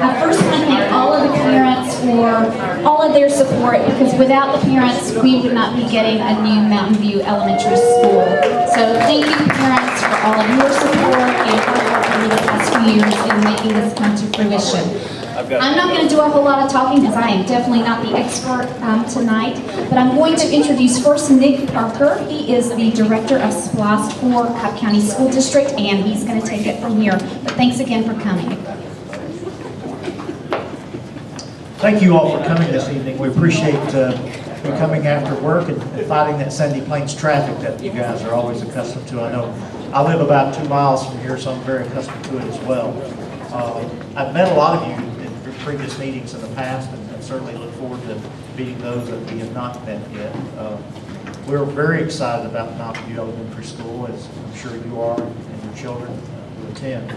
I first want to thank all of the parents for all of their support, because without the parents, we would not be getting a new Mountain View Elementary School. So thank you, parents, for all of your support and hard work over the past few years in making this come to fruition. I'm not going to do a whole lot of talking because I am definitely not the expert tonight, but I'm going to introduce first Nick Parker. He is the Director of SPLOST for Cobb County School District, and he's going to take it from here. But thanks again for coming. Thank you all for coming this evening. We appreciate you coming after work and fighting that Sandy Plains traffic that you guys are always accustomed to. I know I live about 2 miles from here, so I'm very accustomed to it as well. I've met a lot of you in previous meetings in the past, and certainly look forward to meeting those that we have not met yet. We're very excited about Mountain View Elementary School, as I'm sure you are, and your children who attend.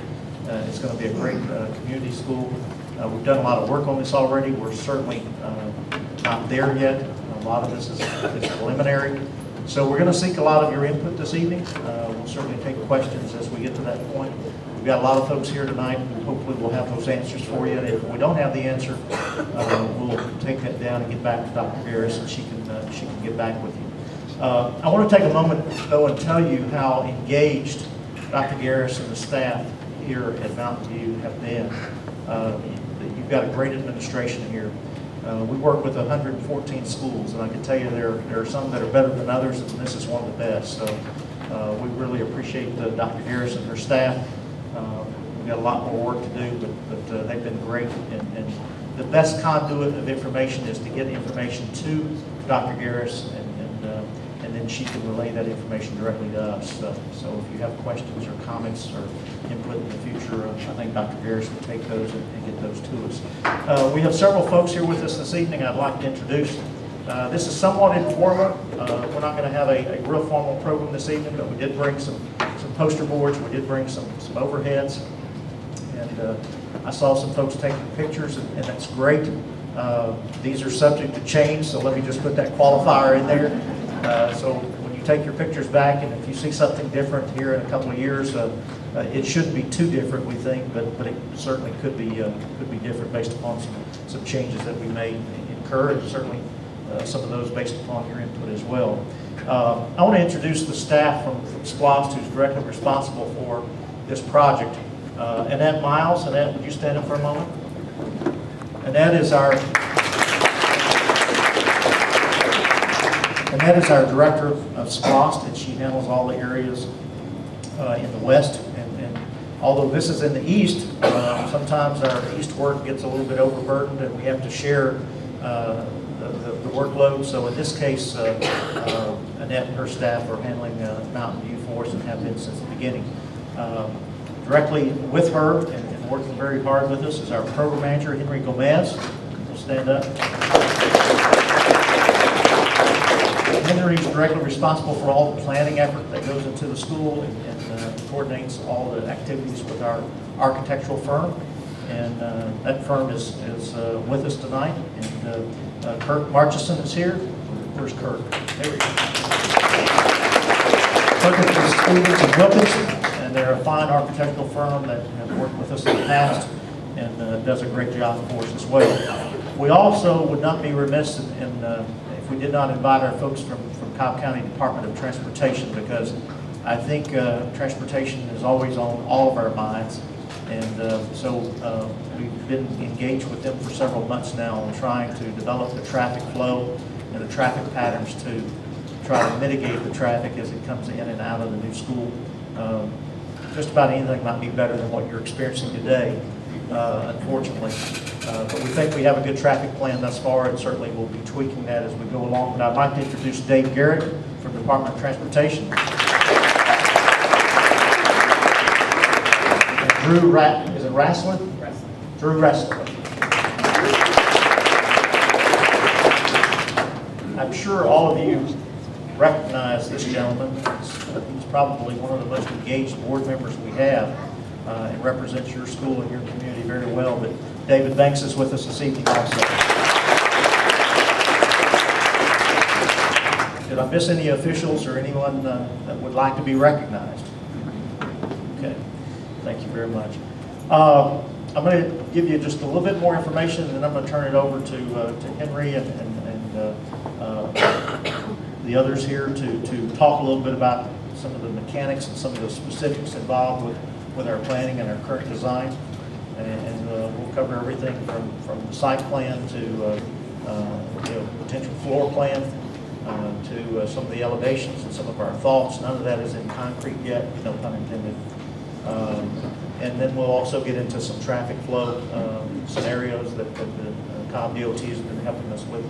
It's going to be a great community school. We've done a lot of work on this already. We're certainly not there yet. A lot of this is preliminary. So we're going to seek a lot of your input this evening. We'll certainly take questions as we get to that point. We've got a lot of folks here tonight, and hopefully we'll have those answers for you. If we don't have the answer, we'll take that down and get back to Dr. Garris, and she can get back with you. I want to take a moment, though, and tell you how engaged Dr. Garris and the staff here at Mountain View have been. You've got a great administration here. We work with 114 schools, and I can tell you there are some that are better than others, and this is one of the best. So we really appreciate Dr. Garris and her staff. We've got a lot more work to do, but they've been great. And the best conduit of information is to get information to Dr. Garris, and then she can relay that information directly to us. So if you have questions or comments or input in the future, I think Dr. Garris will take those and get those to us. We have several folks here with us this evening I'd like to introduce. This is somewhat informal. We're not going to have a real formal program this evening, but we did bring some poster boards. We did bring some overheads. And I saw some folks taking pictures, and that's great. These are subject to change, so let me just put that qualifier in there. So when you take your pictures back, and if you see something different here in a couple of years, it shouldn't be too different, we think, but it certainly could be different based upon some changes that we may incur, and certainly some of those based upon your input as well. I want to introduce the staff from SPLOST who's directly responsible for this project. Annette Miles. Annette, would you stand up for a moment? Annette is our director of SPLOST, and she handles all the areas in the west. And although this is in the east, sometimes our east work gets a little bit overburdened, and we have to share the workload. So in this case, Annette and her staff are handling Mountain View for us and have been since the beginning. Directly with her and working very hard with us is our program manager, Henry Gomez. We'll stand up. Henry is directly responsible for all the planning effort that goes into the school and coordinates all the activities with our architectural firm. And that firm is with us tonight. And Kirk Marchisen is here. Where's Kirk? There we go. Kirk is with Stevens and Wilkinson. They're a fine architectural firm that has worked with us in the past and does a great job for us as well. We also would not be remiss if we did not invite our folks from Cobb County Department of Transportation, because I think transportation is always on all of our minds. And so we've been engaged with them for several months now on trying to develop the traffic flow and the traffic patterns to try to mitigate the traffic as it comes in and out of the new school. Just about anything might be better than what you're experiencing today, unfortunately. But we think we have a good traffic plan thus far, and certainly we'll be tweaking that as we go along. But I'd like to introduce Dave Garrett from the Department of Transportation. And Drew Rasslin? Drew Rasslin. I'm sure all of you recognize this gentleman. He's probably one of the most engaged board members we have and represents your school and your community very well. But David Banks is with us this evening also. Did I miss any officials or anyone that would like to be recognized? Okay, thank you very much. I'm going to give you just a little bit more information, and then I'm going to turn it over to Henry and the others here to talk a little bit about some of the mechanics and some of the specifics involved with our planning and our current design. And we'll cover everything from the site plan to potential floor plan to some of the elevations and some of our thoughts. None of that is in concrete yet, no pun intended. And then we'll also get into some traffic flow scenarios that the Cobb DOT has been helping us with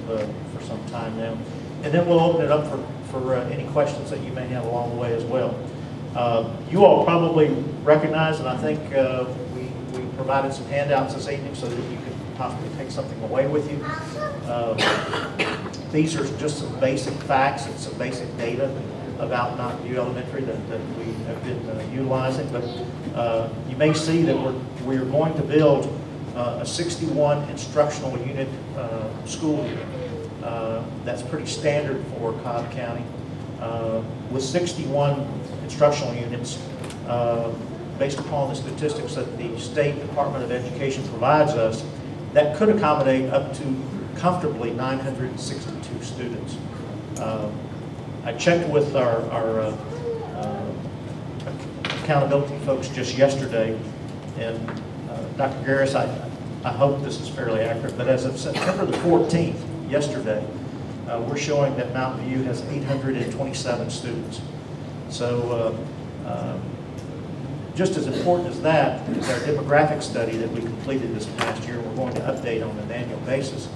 for some time now. And then we'll open it up for any questions that you may have along the way as well. You all probably recognize, and I think we provided some handouts this evening so that you could possibly take something away with you. These are just some basic facts and some basic data about Mountain View Elementary that we have been utilizing. But you may see that we're going to build a 61 instructional unit school year. That's pretty standard for Cobb County. With 61 instructional units, based upon the statistics that the State Department of Education provides us, that could accommodate up to comfortably 962 students. I checked with our accountability folks just yesterday, and Dr. Garris, I hope this is fairly accurate, but as of September the 14th, yesterday, we're showing that Mountain View has 827 students. So just as important as that is our demographic study that we completed this past year. We're going to update on an annual basis.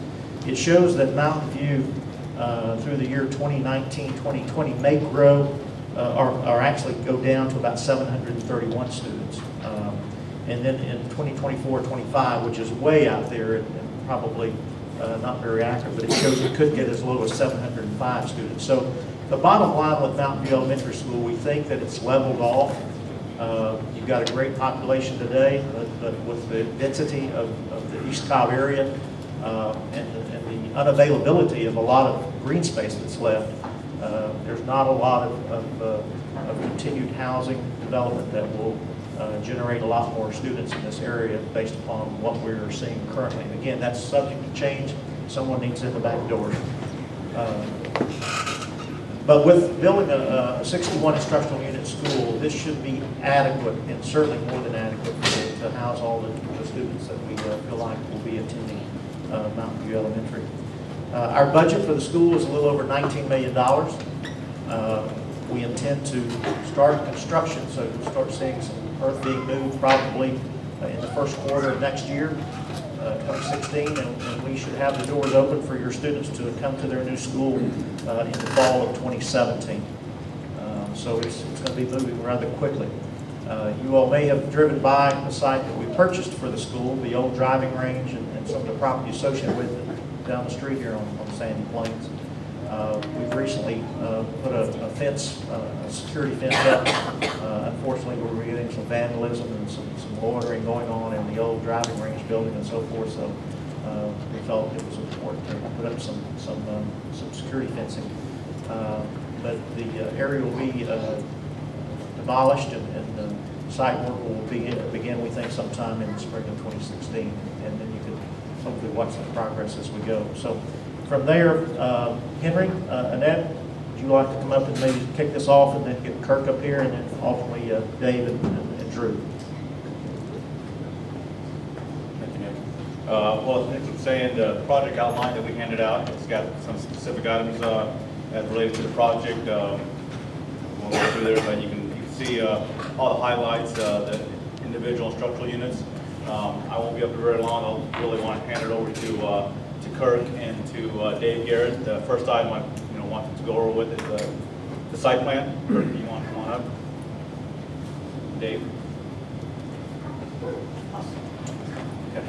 It shows that Mountain View through the year 2019-2020 may grow or actually go down to about 731 students. And then in 2024-25, which is way out there and probably not very accurate, but it shows it could get as low as 705 students. So the bottom line with Mountain View Elementary School, we think that it's leveled off. You've got a great population today, but with the density of the East Cobb area and the unavailability of a lot of green space that's left, there's not a lot of continued housing development that will generate a lot more students in this area based upon what we're seeing currently. And again, that's subject to change. Someone needs in the back door. But with building a 61 instructional unit school, this should be adequate and certainly more than adequate to house all the students that we feel like will be attending Mountain View Elementary. Our budget for the school is a little over $19 million. We intend to start construction, so we'll start seeing some earth being moved probably in the first quarter of next year, 2016, and we should have the doors open for your students to come to their new school in the fall of 2017. So it's going to be moving rather quickly. You all may have driven by the site that we purchased for the school, the old driving range and some of the property associated with it down the street here on Sandy Plains. We've recently put a fence, a security fence up. Unfortunately, we're getting some vandalism and some loitering going on in the old driving range building and so forth. So we felt it was important to put up some security fencing. But the area will be demolished and site work will begin, we think, sometime in the spring of 2016. And then you can hopefully watch the progress as we go. So from there, Henry, Annette, would you like to come up and maybe kick this off and then get Kirk up here and then ultimately Dave and Drew? Thank you, Nick. Well, as Nick was saying, the project outline that we handed out, it's got some specific items as related to the project. We'll go through there, but you can see all the highlights, the individual instructional units. I won't be up here very long. I'll really want to hand it over to Kirk and to Dave Garrett. The first item I wanted to go over with is the site plan. Kirk, you want to come on up? Dave? Okay.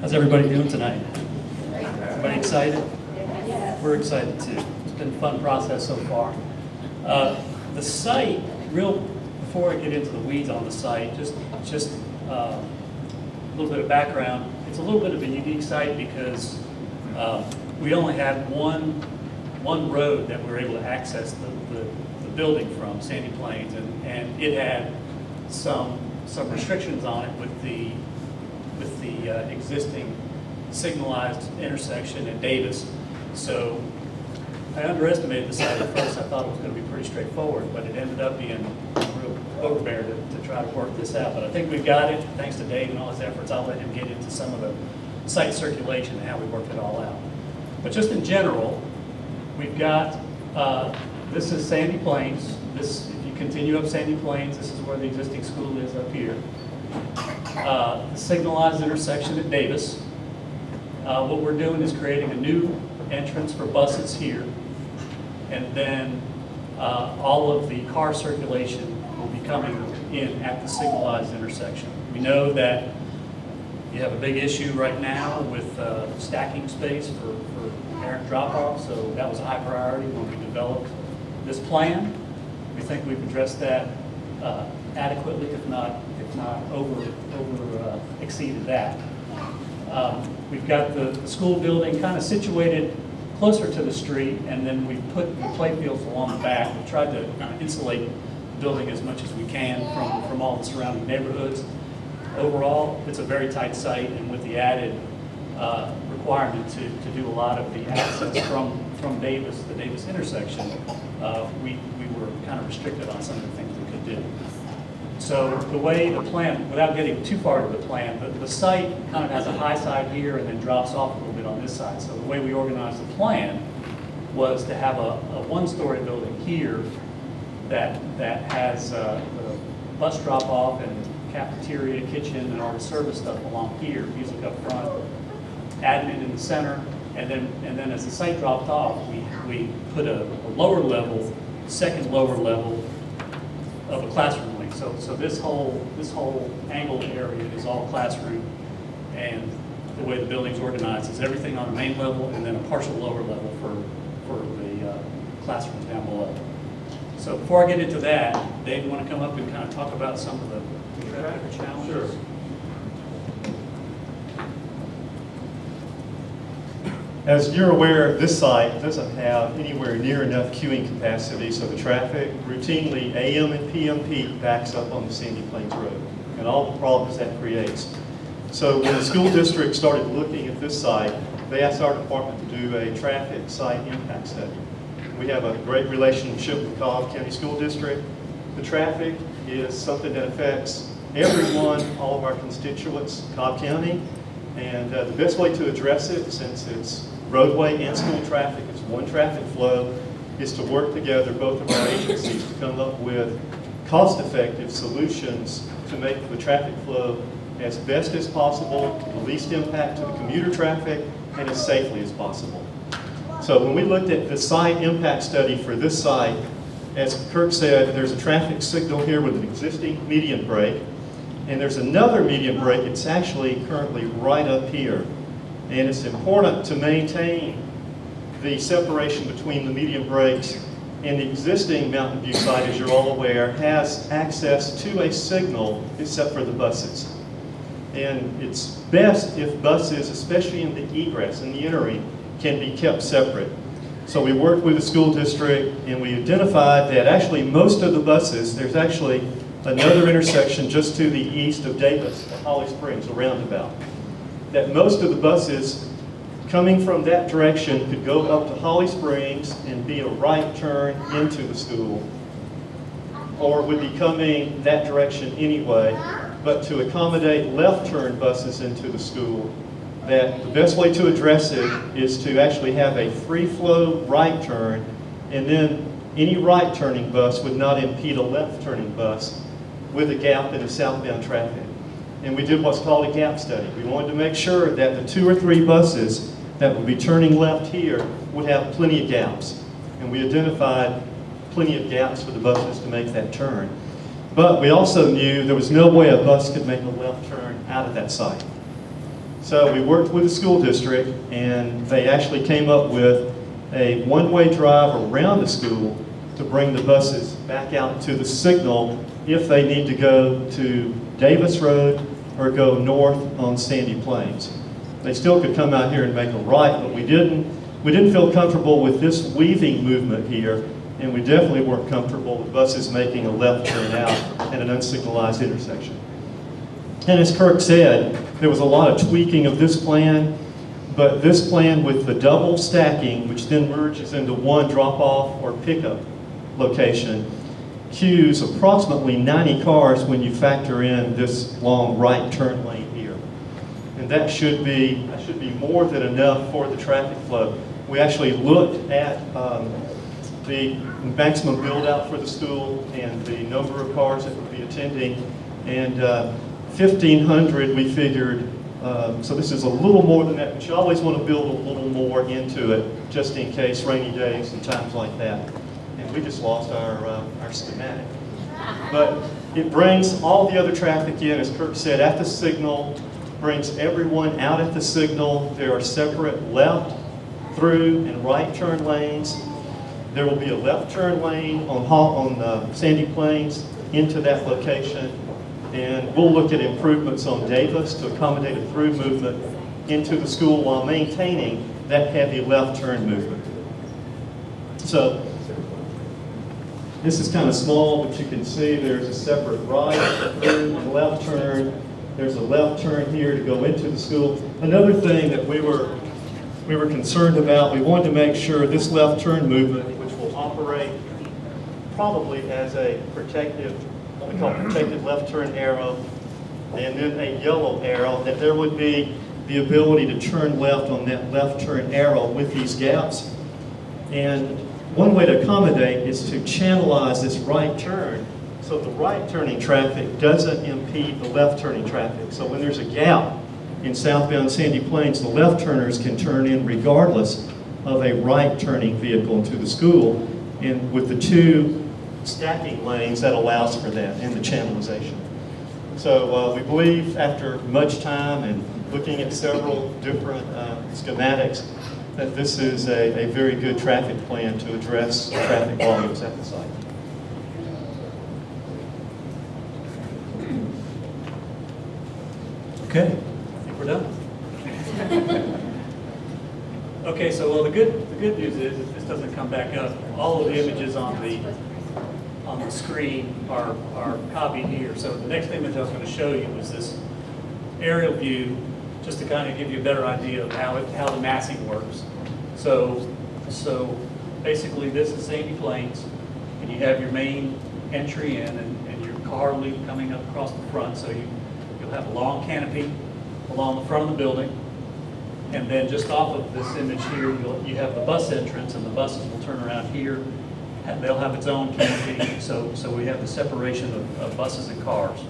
How's everybody doing tonight? Everybody excited? We're excited too. It's been a fun process so far. The site, before I get into the weeds on the site, just a little bit of background. It's a little bit of a unique site because we only have one road that we're able to access the building from, Sandy Plains, and it had some restrictions on it with the existing signalized intersection at Davis. So I underestimated the site at first. I thought it was going to be pretty straightforward, but it ended up being a real overbear to try to work this out. But I think we've got it, thanks to Dave and all his efforts. I'll let him get into some of the site circulation and how we worked it all out. But just in general, we've got, this is Sandy Plains. This, if you continue up Sandy Plains, this is where the existing school is up here. The signalized intersection at Davis. What we're doing is creating a new entrance for buses here, and then all of the car circulation will be coming in at the signalized intersection. We know that you have a big issue right now with stacking space for parent drop-off, so that was a high priority when we developed this plan. We think we've addressed that adequately, if not exceeded that. We've got the school building kind of situated closer to the street, and then we've put the playfields along the back. We've tried to kind of insulate the building as much as we can from all the surrounding neighborhoods. Overall, it's a very tight site, and with the added requirement to do a lot of the access from Davis, the Davis intersection, we were kind of restricted on some of the things we could do. So the way the plan, without getting too far into the plan, but the site kind of has a high side here and then drops off a little bit on this side. So the way we organized the plan was to have a one-story building here that has the bus drop-off and cafeteria, kitchen, and all the service stuff along here, music up front, admin in the center, and then as the site dropped off, we put a lower level, second lower level of a classroom wing. So this whole angled area is all classroom, and the way the building's organized is everything on the main level and then a partial lower level for the classrooms down below. So before I get into that, Dave, you want to come up and kind of talk about some of the traffic challenges? Sure. As you're aware, this site doesn't have anywhere near enough queuing capacity, so the traffic routinely AM and PM peak backs up on the Sandy Plains Road and all the problems that creates. So when the school district started looking at this site, they asked our department to do a traffic site impact study. We have a great relationship with Cobb County School District. The traffic is something that affects everyone, all of our constituents, Cobb County, and the best way to address it, since it's roadway and school traffic, it's one traffic flow, is to work together, both of our agencies, to come up with cost-effective solutions to make the traffic flow as best as possible, the least impact to the commuter traffic, and as safely as possible. So when we looked at the site impact study for this site, as Kirk said, there's a traffic signal here with an existing median break, and there's another median break. It's actually currently right up here. And it's important to maintain the separation between the median breaks, and the existing Mountain View site, as you're all aware, has access to a signal except for the buses. And it's best if buses, especially in the egress and the entering, can be kept separate. So we worked with the school district, and we identified that actually most of the buses, there's actually another intersection just to the east of Davis, at Holly Springs, a roundabout, that most of the buses coming from that direction could go up to Holly Springs and be a right turn into the school, or would be coming that direction anyway, but to accommodate left turn buses into the school, that the best way to address it is to actually have a free flow right turn, and then any right turning bus would not impede a left turning bus with a gap in the southbound traffic. And we did what's called a gap study. We wanted to make sure that the 2 or 3 buses that would be turning left here would have plenty of gaps. And we identified plenty of gaps for the buses to make that turn. But we also knew there was no way a bus could make a left turn out of that site. So we worked with the school district, and they actually came up with a one-way drive around the school to bring the buses back out to the signal if they need to go to Davis Road or go north on Sandy Plains. They still could come out here and make a right, but we didn't feel comfortable with this weaving movement here, and we definitely weren't comfortable with buses making a left turn out at an unsignalized intersection. And as Kirk said, there was a lot of tweaking of this plan, but this plan with the double stacking, which then merges into one drop-off or pickup location, queues approximately 90 cars when you factor in this long right turn lane here. And that should be more than enough for the traffic flow. We actually looked at the maximum build out for the school and the number of cars that would be attending, and 1,500 we figured, so this is a little more than that, but you always want to build a little more into it just in case rainy days and times like that. And we just lost our schematic. But it brings all the other traffic in, as Kirk said, at the signal, brings everyone out at the signal. There are separate left, through, and right turn lanes. There will be a left turn lane on Sandy Plains into that location. And we'll look at improvements on Davis to accommodate a through movement into the school while maintaining that heavy left turn movement. So this is kind of small, but you can see there's a separate right, through, and left turn. There's a left turn here to go into the school. Another thing that we were concerned about, we wanted to make sure this left turn movement, which will operate probably as a protective, what we call protected left turn arrow, and then a yellow arrow, that there would be the ability to turn left on that left turn arrow with these gaps. And one way to accommodate is to channelize this right turn so the right turning traffic doesn't impede the left turning traffic. So when there's a gap in southbound Sandy Plains, the left turners can turn in regardless of a right turning vehicle into the school. And with the two stacking lanes, that allows for that in the channelization. So we believe after much time and looking at several different schematics that this is a very good traffic plan to address traffic volumes at the site. Okay. I think we're done. Okay, so well, the good news is, if this doesn't come back up, all of the images on the screen are copied here. So the next image I was going to show you was this aerial view, just to kind of give you a better idea of how the massing works. So basically, this is Sandy Plains, and you have your main entry in, and your car loop coming up across the front. So you'll have a long canopy along the front of the building. And then just off of this image here, you have the bus entrance, and the buses will turn around here. And they'll have its own canopy, so we have the separation of buses and cars.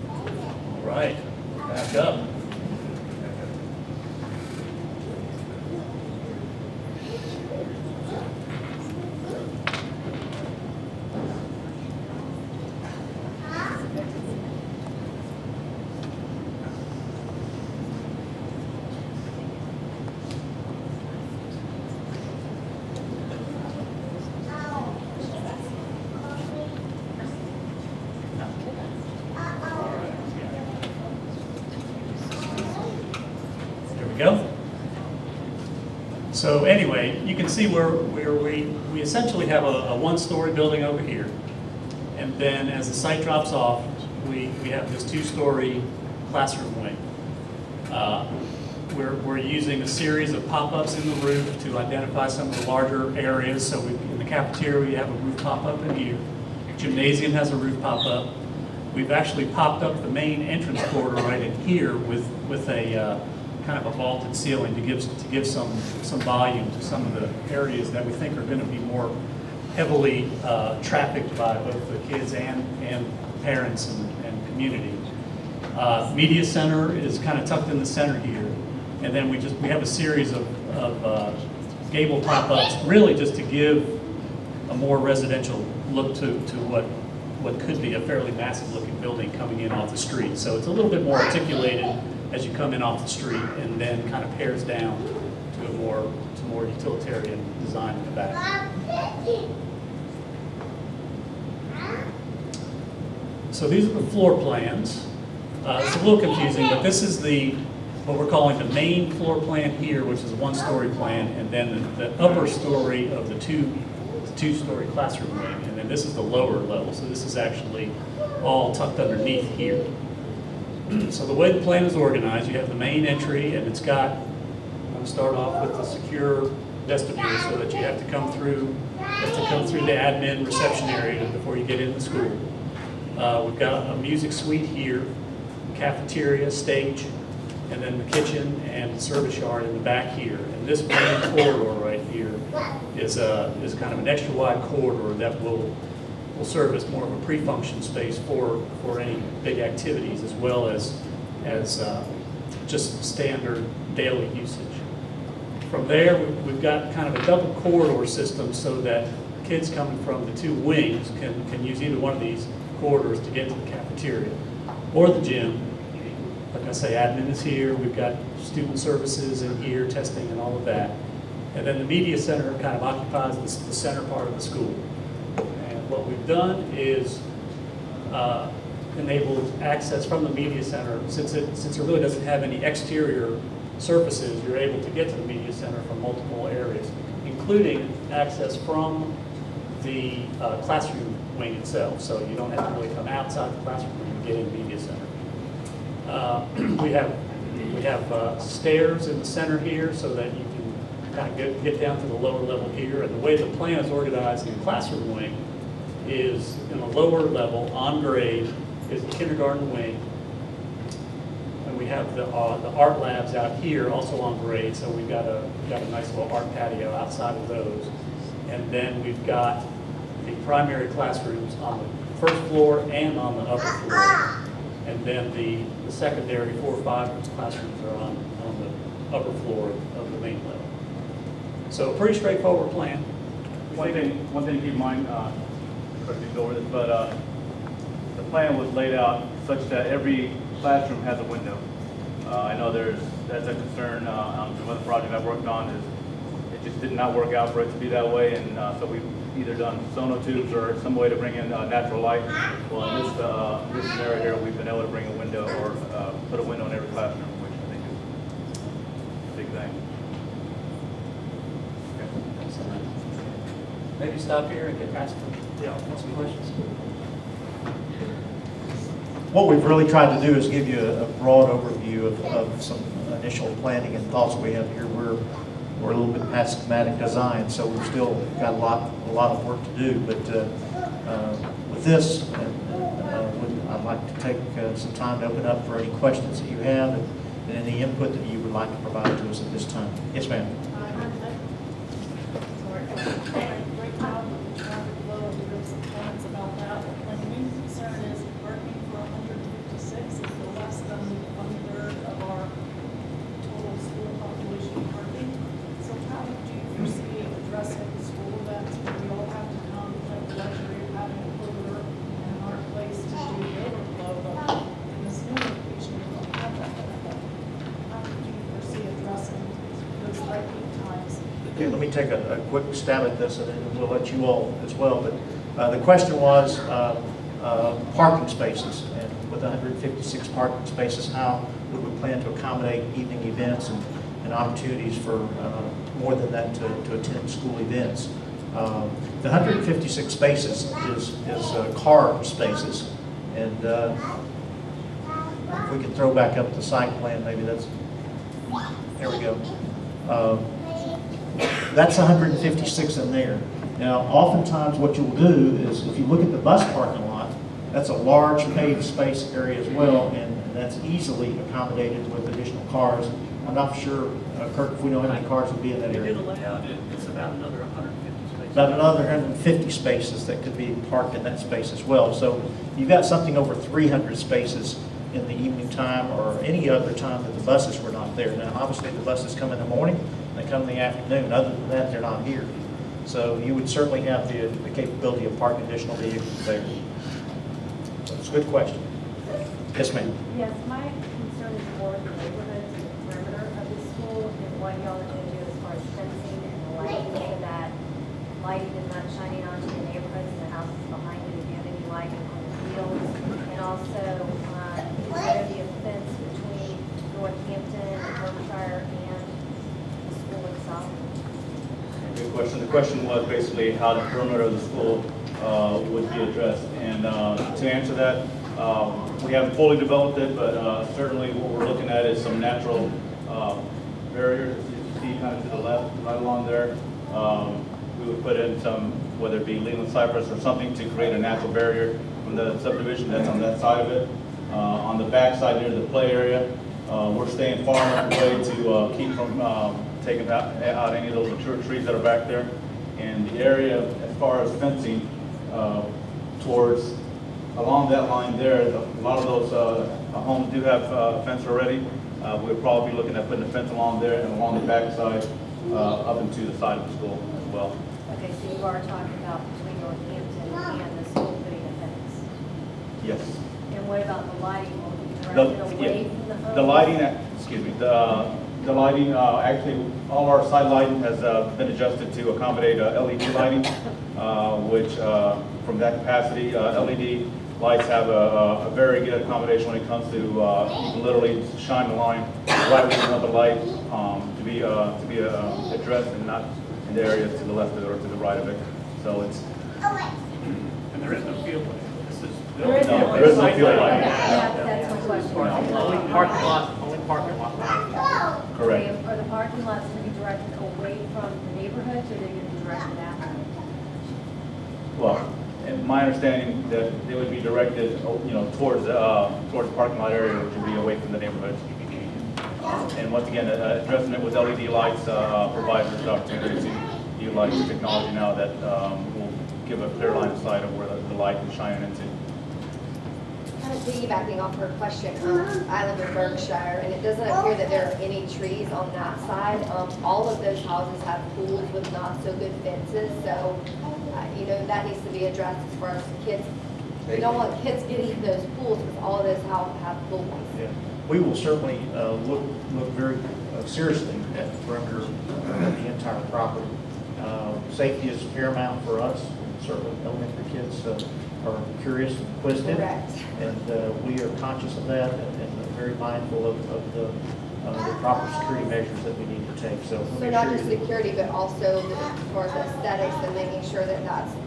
All right, back up. Go. So anyway, you can see where we essentially have a one-story building over here, and then as the site drops off, we have this two-story classroom wing. We're using a series of pop-ups in the roof to identify some of the larger areas. So in the cafeteria, we have a roof pop-up in here. Gymnasium has a roof pop-up. We've actually popped up the main entrance corridor right in here with a kind of a vaulted ceiling to give some volume to some of the areas that we think are going to be more heavily trafficked by both the kids and parents and community. Media center is kind of tucked in the center here, and then we have a series of gable pop-ups, really just to give a more residential look to what could be a fairly massive looking building coming in off the street. So it's a little bit more articulated as you come in off the street, and then kind of pares down to a more utilitarian design in the back. So these are the floor plans. It's a little confusing, but this is what we're calling the main floor plan here, which is a one-story plan, and then the upper story of the two a two-story classroom wing, and then this is the lower level, so this is actually all tucked underneath here. So the way the plan is organized, you have the main entry, and it's got, I'm going to start off with the secure vestibule, so that you have to come through the admin reception area before you get into school. We've got a music suite here, cafeteria, stage, and then the kitchen and service yard in the back here. And this main corridor right here is kind of an extra wide corridor that will serve as more of a pre-function space for any big activities, as well as just standard daily usage. From there, we've got kind of a double corridor system so that kids coming from the two wings can use either one of these corridors to get to the cafeteria or the gym. Like I say, admin is here, we've got student services in here, testing and all of that. And then the media center kind of occupies the center part of the school. And what we've done is enabled access from the media center. Since it really doesn't have any exterior surfaces, you're able to get to the media center from multiple areas, including access from the classroom wing itself. So you don't have to really come outside the classroom wing to get in the media center. We have stairs in the center here so that you can kind of get down to the lower level here. And the way the plan is organized in the classroom wing is in the lower level, on grade, is the kindergarten wing. And we have the art labs out here, also on grade. So we've got a nice little art patio outside of those. And then we've got the primary classrooms on the first floor and on the upper floor. And then the secondary 4 or 5 classrooms are on the upper floor of the main level. So a pretty straightforward plan. One thing to keep in mind, correct me if you go over this, but the plan was laid out such that every classroom has a window. I know that's a concern on some other project I've worked on, is it just did not work out for it to be that way, and so we've either done sonotubes or some way to bring in natural light. Well, in this scenario here, we've been able to bring a window or put a window in every classroom, which I think is a big thing. Maybe stop here and get asked some questions. What we've really tried to do is give you a broad overview of some initial planning and thoughts we have here. We're a little bit past schematic design, so we've still got a lot of work to do. But with this, I'd like to take some time to open up for any questions that you have and any input that you would like to provide to us at this time. Yes, ma'am. Great job with the traffic flow and give some comments about that. My main concern is parking for 156 is the less than 1/3 of our total school population parking. So how do you foresee addressing school events where we all have to come, like the luxury of having a cooler and our place to do the overflow, but in this new location, we don't have that benefit. How do you foresee addressing those parking times? Okay, let me take a quick stab at this, and then we'll let you all as well. But the question was parking spaces, and with 156 parking spaces, how would we plan to accommodate evening events and opportunities for more than that to attend school events? The 156 spaces is car spaces, and if we can throw back up the site plan, maybe that's, there we go. That's 156 in there. Now, oftentimes what you'll do is, if you look at the bus parking lot, that's a large paved space area as well, and that's easily accommodated with additional cars. I'm not sure, Kirk, if we know how many cars would be in that We area. did a layout, it's about another 150 spaces. About another 150 spaces that could be parked in that space as well. So you've got something over 300 spaces in the evening time or any other time that the buses were not there. Now, obviously, the buses come in the morning, they come in the afternoon. Other than that, they're not here. So you would certainly have the capability of parking additional vehicles there. So it's a good question. Yes, ma'am. Yes, my concern is more the neighborhood perimeter of the school and what y'all are going to do as far as fencing and lighting so that lighting is not shining onto the neighborhoods and the houses behind it if you have any lighting on the fields. And also, is there to be a fence between Northampton, Berkshire, and the school itself? Good question. question. The question was basically how the perimeter of the school would be addressed. And to answer that, we haven't fully developed it, but certainly what we're looking at is some natural barriers. As you see kind of to the left, right along there. We would put in some, whether it be Leland cypress or something to create a natural barrier from the subdivision that's on that side of it. On the back side near the play area, we're staying far enough away to keep from taking out any of those mature trees that are back there. And the area, as far as fencing, towards along that line there, a lot of those homes do have a fence already. We'll probably be looking at putting a fence along there and along the back side up into the side of the school as well. Okay, so you are talking about between Northampton and the school putting a fence. Yes. And what about the lighting? Will it be The, directed away from the home? the lighting, excuse me, the lighting, actually, all our side lighting has been adjusted to accommodate LED lighting, which from that capacity, LED lights have a very good accommodation when it comes to you can literally shine the line right where you want the light to be addressed and not in the areas to the left of it or to the right of it. So it's. And there is no field light. This is. There is no There is no field light. That's my question. Only parking lot light. Correct. Are the parking lots going to be directed away from the neighborhoods, or are they going to be directed at them? Well, and my understanding that they would be directed, towards the parking lot area, which would be away from the neighborhoods. And once again, addressing it with LED lights provides us the opportunity to utilize the technology now that will give a clear line of sight of where the light is shining into. Kind of piggybacking off her question, I live in Berkshire, and it doesn't appear that there are any trees on that side. All of those houses have pools with not so good fences, so that needs to be addressed as far as kids. We don't want kids getting in those pools because all of those houses have pools. Yeah. We will certainly look very seriously at the perimeter of the entire property. Safety is paramount for us. Certainly elementary kids are curious and inquisitive. Correct. And we are conscious of that and very mindful of the proper security measures that we need to take. So Not just security, but also as far as aesthetics and making sure that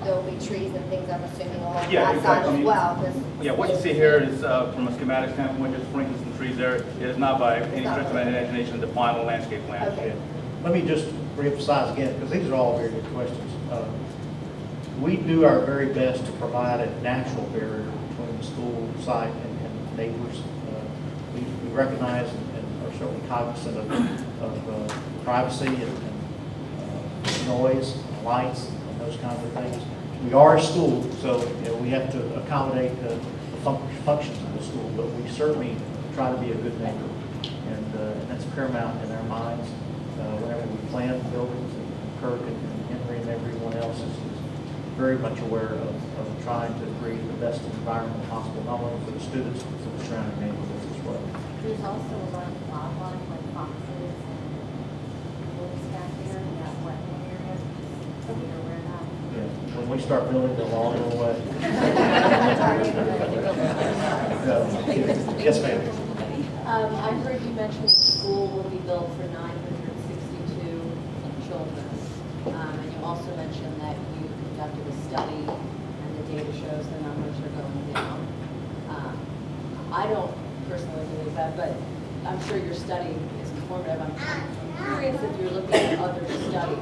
there'll be trees and things, I'm assuming, along that side as well. Yeah, what you see here is from a schematic standpoint, just sprinkling some trees there. It is not by any stretch of the imagination the final landscape plan. Okay. Let me just reemphasize again, because these are all very good questions. We do our very best to provide a natural barrier between the school site and neighbors. We recognize and are certainly cognizant of privacy and noise, and lights, and those kinds of things. We are a school, so we have to accommodate the functions of the school, but we certainly try to be a good neighbor, and that's paramount in our minds whenever we plan buildings. And Kirk and Henry and everyone else is very much aware of trying to create the best environment possible, not only for the students, but for the surrounding neighborhoods as well. There's also a lot of wildlife, like foxes and wolves back there in that wetland area. So you're aware of that. Yeah, when we start building, they'll all go away. Yes, ma'am. I heard you mention the school will be built for 962 children. And you also mentioned that you conducted a study and the data shows the numbers are going down. I don't personally believe that, but I'm sure your study is informative. I'm curious if you're looking at other studies,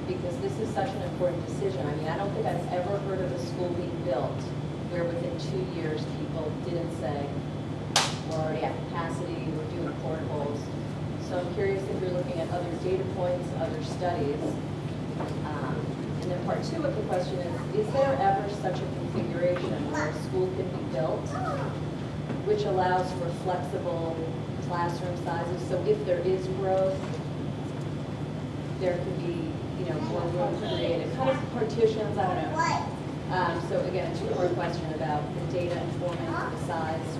because this is such an important decision. I mean, I don't think I've ever heard of a school being built where within 2 years people didn't say, we're already at capacity, we're doing portables. So I'm curious if you're looking at other data points, other studies. And then part two of the question is there ever such a configuration where a school can be built which allows for flexible classroom sizes? So if there is growth, there can be, more room created, kind of partitions, I don't know. So again, a two-part question about the data informing the size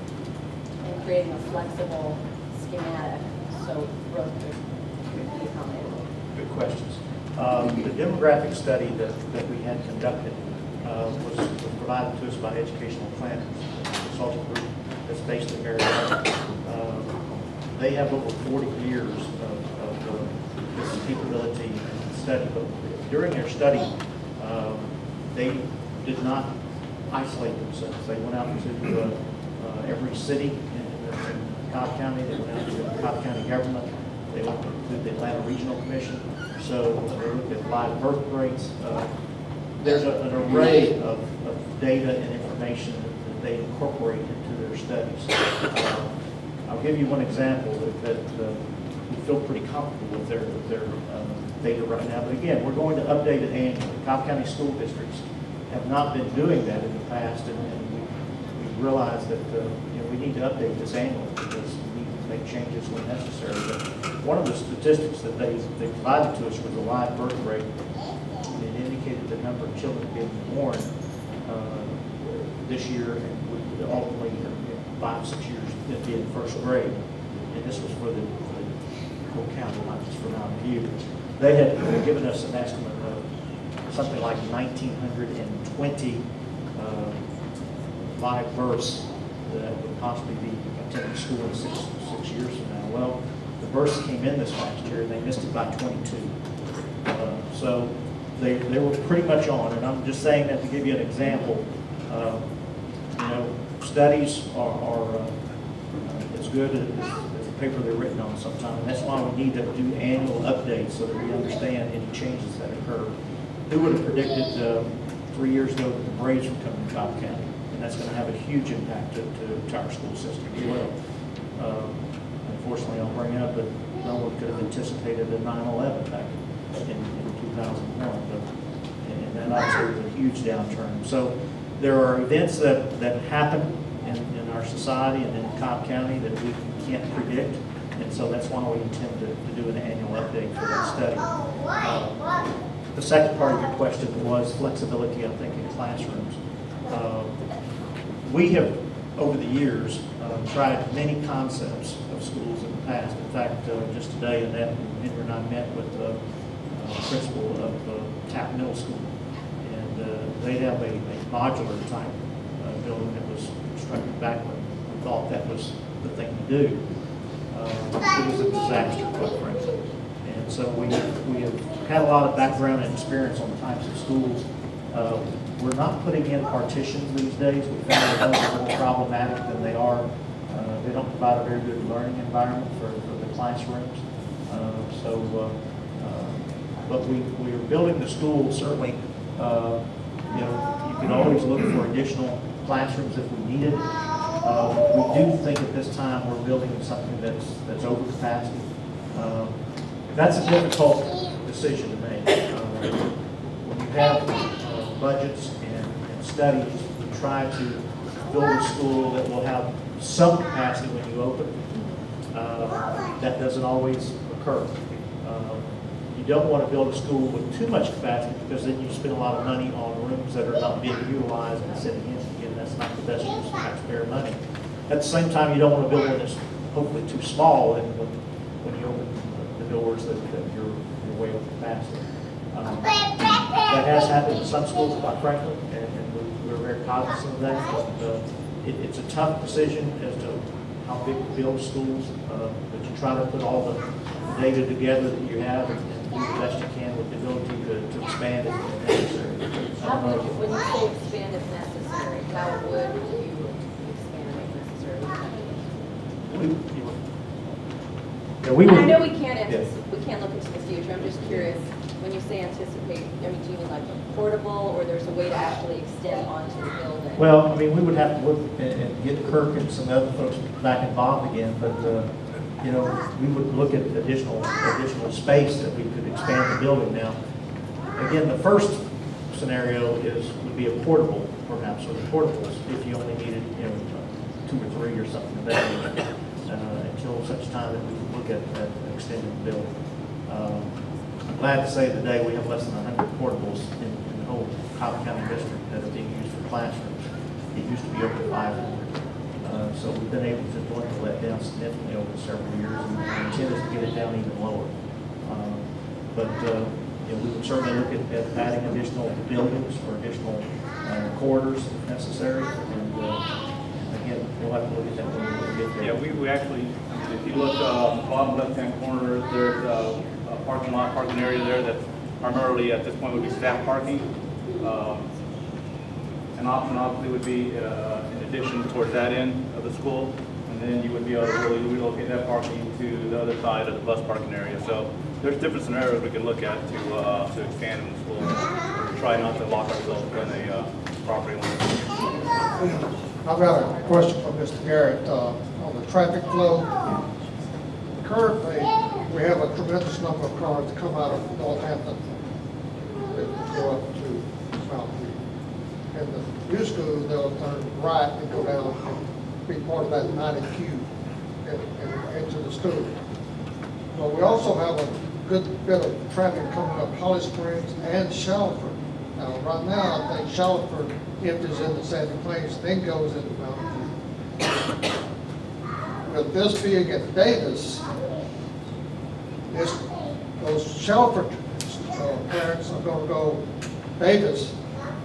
and creating a flexible schematic so growth could be accommodated. Good questions. The demographic study that we had conducted was provided to us by educational planners, a consulting group that's based in Marietta. They have over 40 years of this capability and study, but during their study, they did not isolate themselves. They went out to every city in Cobb County. They went out to the Cobb County government. They went to the Atlanta Regional Commission. So they looked at live birth rates. There's an array of data and information that they incorporate into their studies. I'll give you one example that we feel pretty comfortable with their data right now. But again, we're going to update it annually. Cobb County school districts have not been doing that in the past, and we realize that we need to update this annually because we need to make changes when necessary. But one of the statistics that they provided to us was the live birth rate. It indicated the number of children being born this year and would ultimately 5-6 years be in first grade. And this was for the whole county, not just for Mountain View. They had given us an estimate of something like 1,920 live births that would possibly be attending school in six years from now. Well, the births came in this last year and they missed it by 22. So they were pretty much on, and I'm just saying that to give you an example. Studies are as good as the paper they're written on sometimes, and that's why we need to do annual updates so that we understand any changes that occur. Who would have predicted 3 years ago that the Braves would come to Cobb County? And that's going to have a huge impact to our school system as well. Unfortunately, I'll bring up that no one could have anticipated a 9/11 back in 2001, and that obviously was a huge downturn. So there are events that happen in our society and in Cobb County that we can't predict, and so that's why we intend to do an annual update for that study. The second part of your question was flexibility, I think, in classrooms. We have, over the years, tried many concepts of schools in the past. In fact, just today, Annette and Henry and I met with the principal of Tapp Middle School, and they have a modular type building that was constructed back when we thought that was the thing to do. It was a disaster, quite frankly. And so we have had a lot of background and experience on the types of schools. We're not putting in partitions these days. We found that those are more problematic than they are. They don't provide a very good learning environment for the classrooms. But we are building the school. Certainly, you can always look for additional classrooms if we need it. We do think at this time we're building something that's over capacity. That's a difficult decision to make. When you have budgets and studies, we try to build a school that will have some capacity when you open. That doesn't always occur. You don't want to build a school with too much capacity because then you spend a lot of money on rooms that are not being utilized and sitting in. Again, that's not the best use of taxpayer money. At the same time, you don't want to build one that's hopefully too small, and when you open the doors that you're way over capacity. That has happened in some schools, quite frankly, and we're very cognizant of that. But it's a tough decision as to how big to build schools, but you try to put all the data together that you have and do the best you can with the ability to expand it if necessary. When you say expand if necessary, how would you expand if necessary? I know we can't look into the future. I'm just curious, when you say anticipate, do you mean like a portable, or there's a way to actually extend onto the building? Well, I mean, we would have to look and get Kirk and some other folks back involved again, but we would look at additional space that we could expand the building. Now, again, the first scenario would be a portable, perhaps, or the portables if you only needed 2 or 3 or something of that until such time that we could look at extending the building. I'm glad to say today we have less than 100 portables in the whole Cobb County district that are being used for classrooms. It used to be over 500. So we've been able to dwindle that down significantly over several years, and the intent is to get it down even lower. We would certainly look at adding additional buildings or additional corridors if necessary. And again, we'll have to look at that when we get there. Yeah, we actually, if you look bottom left-hand corner, there's a parking area there that's primarily at this point would be staff parking. An option obviously would be in addition towards that end of the school, and then you would be able to really relocate that parking to the other side of the bus parking area. So there's different scenarios we can look at to expand in the school. Try not to lock ourselves in a property line. I've got a question for Mr. Garrett on the traffic flow. Currently, we have a tremendous number of cars that come out of Northampton that go up to Mount View. And the new school, they'll turn right and go down and be part of that 90Q and into the school. But we also have a good bit of traffic coming up Holly Springs and Shallowford. Now, right now, I think Shallowford empties into Sandy Plains, then goes into Mountain View. With this being at Davis, those Shallowford parents are going to go Davis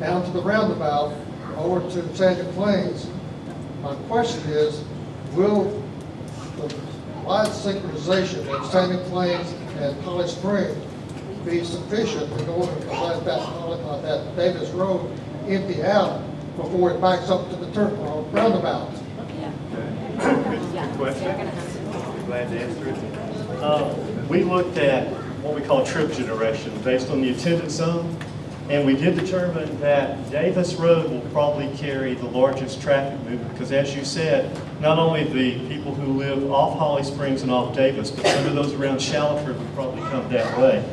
down to the roundabout over to Sandy Plains. My question is, will the light synchronization at Sandy Plains and Holly Springs be sufficient to go over to let that Davis Road empty out before it backs up to the roundabout? Good question. Glad to answer it. We looked at what we call trip generation based on the attendance zone, and we did determine that Davis Road will probably carry the largest traffic movement because, as you said, not only the people who live off Holly Springs and off Davis, but some of those around Shallowford would probably come that way.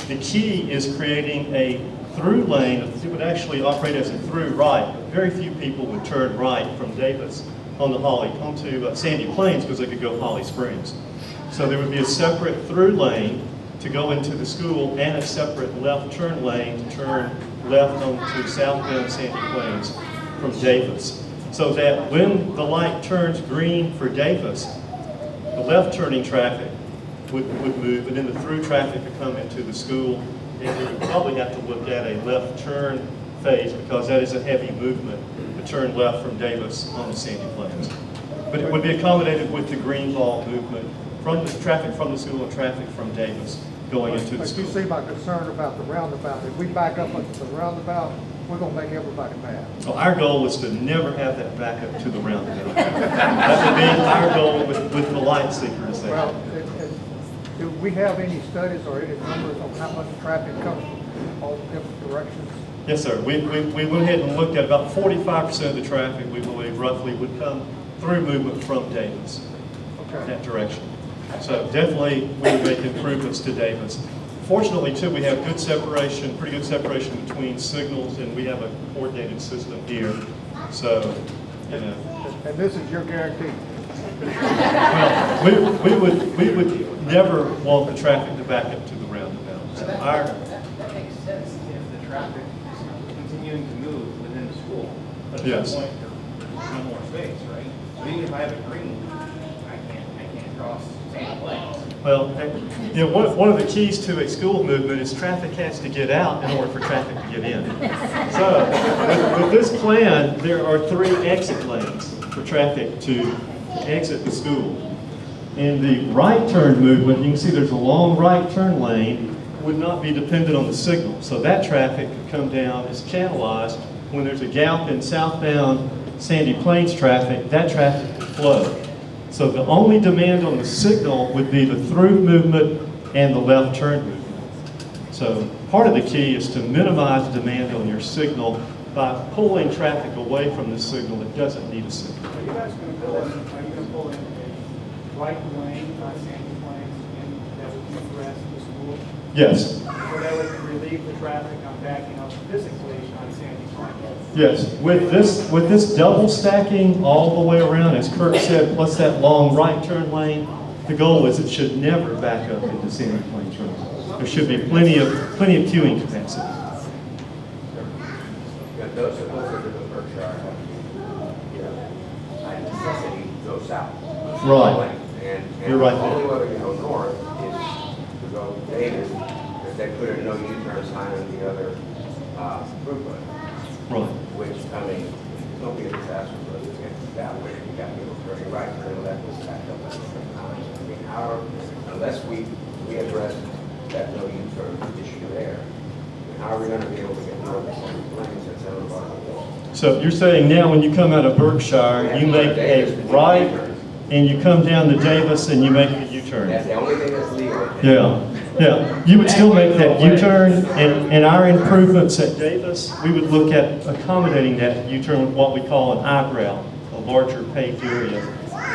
The key is creating a through lane. It would actually operate as a through right, but very few people would turn right from Davis onto Sandy Plains because they could go Holly Springs. So there would be a separate through lane to go into the school and a separate left turn lane to turn left onto southbound Sandy Plains from Davis. So that when the light turns green for Davis, the left turning traffic would move, and then the through traffic would come into the school, and we would probably have to look at a left turn phase because that is a heavy movement to turn left from Davis onto Sandy Plains. But it would be accommodated with the green ball movement from the traffic from the school and traffic from Davis going into the But school. you see my concern about the roundabout. If we back up into the roundabout, we're going to make everybody mad. So our goal was to never have that back up to the roundabout. That would be our goal with the light synchronization. Well, do we have any studies or any numbers on how much traffic comes from all different directions? Yes, sir. We went ahead and looked at about 45% of the traffic, we believe, roughly, would come through movement from Davis, that direction. So definitely we would make improvements to Davis. Fortunately, too, we have good separation, pretty good separation between signals, and we have a coordinated system here. So, you know. And this is your guarantee? Well, we would never want the traffic to back up to the roundabout. So that makes sense if the traffic is continuing to move within the school. But at Yes. some point, there's no more space, right? So even if I have a green, I can't cross Sandy Plains. Well, you know, one of the keys to a school movement is traffic has to get out in order for traffic to get in. So, with this plan, there are 3 exit lanes for traffic to exit the school. In the right turn movement, you can see there's a long right turn lane, would not be dependent on the signal. So that traffic could come down as channelized. When there's a gap in southbound Sandy Plains traffic, that traffic could flow. So the only demand on the signal would be the through movement and the left turn movement. So part of the key is to minimize demand on your signal by pulling traffic away from the signal that doesn't need a signal. Are you guys going to pull in a right lane on Sandy Plains and that would egress the school? Yes. So that would relieve the traffic on backing up physically on Sandy Plains? Yes. With this double stacking all the way around, as Kirk said, plus that long right turn lane, the goal is it should never back up into Sandy Plains Road. There should be plenty of queuing capacity. Those are the Berkshire, by necessity, go south. Right. And You're right the there. only way we can go north is to go Davis, because they put a no U-turn sign on the other throughput. Right. Which, I mean, it's going to be a disaster for us to get that way. You got people turning right, turning left, and back up at the same time. I mean, unless we address that no U-turn issue there, So you're saying now when you come out of Berkshire, you make a right and you come down to Davis and you make a U-turn? That's the only thing that's legal. Yeah, yeah. You would still make that U-turn, and our improvements at Davis, we would look at accommodating that U-turn with what we call an I-ground, a larger paved area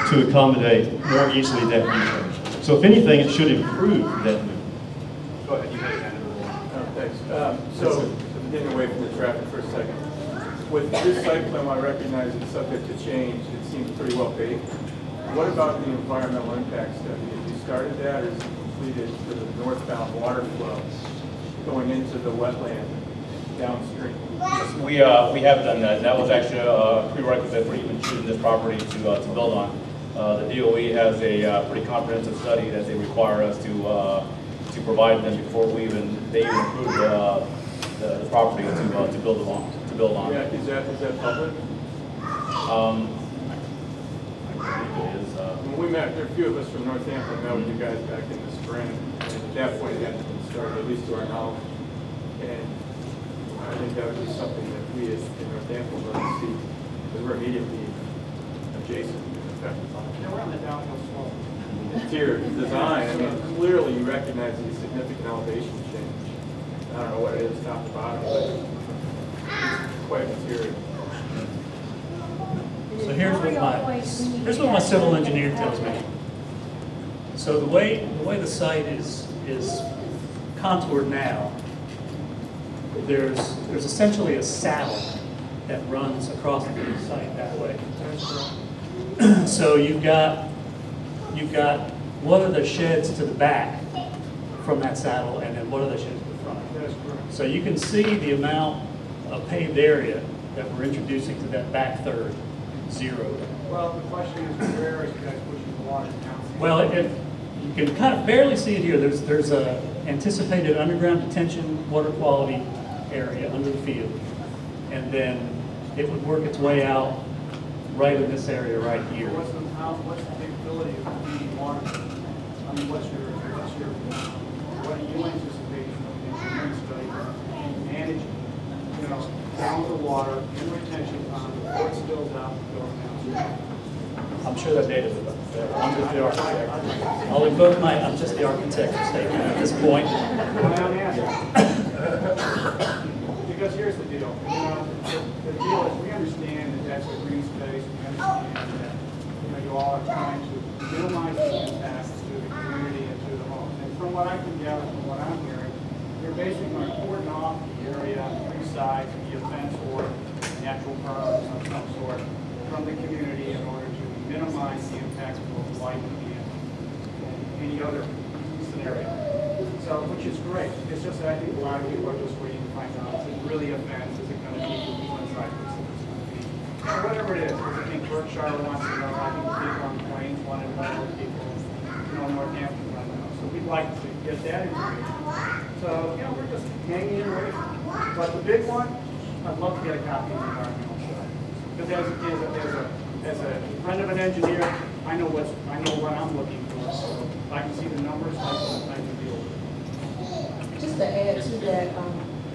to accommodate more easily that U-turn. So if anything, it should improve that movement. Go ahead, you had it. Thanks. So, getting away from the traffic for a second. With this site plan, I recognize it's subject to change. It seems pretty well paved. What about the environmental impact study? Have you started that, or is it completed for the northbound water flow going into the wetland downstream? Yes, we have done that. That was actually a prerequisite for even choosing this property to build on. The DOE has a pretty comprehensive study that they require us to provide them before they even approve the property to build on. Yeah, is that public? When we met, there are a few of us from Northampton met with you guys back in the spring, and at that point it hadn't been started, at least to our knowledge. And I think that would be something that we as in Northampton would like to see, because we're immediately adjacent to the effective on it. Yeah, we're on the downhill slope. It's your design, I mean, clearly you recognize the significant elevation change. I don't know what it is top to bottom, but it's quite material. So here's what my civil engineer tells me. So the way the site is contoured now, there's essentially a saddle that runs across the site that way. So you've got what are the sheds to the back from that saddle, and then what are the sheds to the front. That's correct. So you can see the amount of paved area that we're introducing to that back third, zero. Well, the question is, where are you guys pushing the water down? Well, you can kind of barely see it here. There's a anticipated underground detention water quality area under the field, and then it would work its way out right in this area right here. What's the capability of feeding water? I mean, what are you anticipating from the engineering study in managing, down the water in retention pond before it spills out and goes down? I'm sure that data is there. I'm just the architect. I'll invoke I'm just the architect's statement at this point. Because here's the deal. The deal is we understand that that's a green space. We understand that you all are trying to minimize the impact to the community and to the homes. And from what I can gather, from what I'm hearing, you're basically going to cordon off the area on three sides, be a fence or natural berm of some sort from the community in order to minimize the impacts of both light and any other scenario. So, which is great. It's just that I think a lot of people are just waiting to find out, is it really a fence? Is it going to be one side? Is it going to be, whatever it is. Because I think Berkshire wants to know. I think the people on the plains want to know. People, Northampton want to know. So we'd like to get that information. So, we're just hanging in waiting. But the big one, I'd love to get a copy of the environmental study. Because as a friend of an engineer, I know what I'm looking for. So if I can see the numbers, I can deal with it. Just to add to that,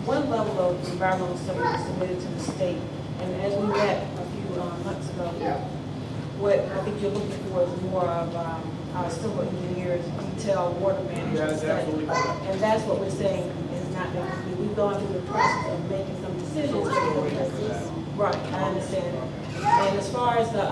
one level of environmental study was submitted to the state, and as we met a few months ago, what I think you're looking for is more of our civil engineers' detailed water management study. And that's what we're saying is not necessary. We've gone through the process of making some decisions. Right, I understand. And as far as the,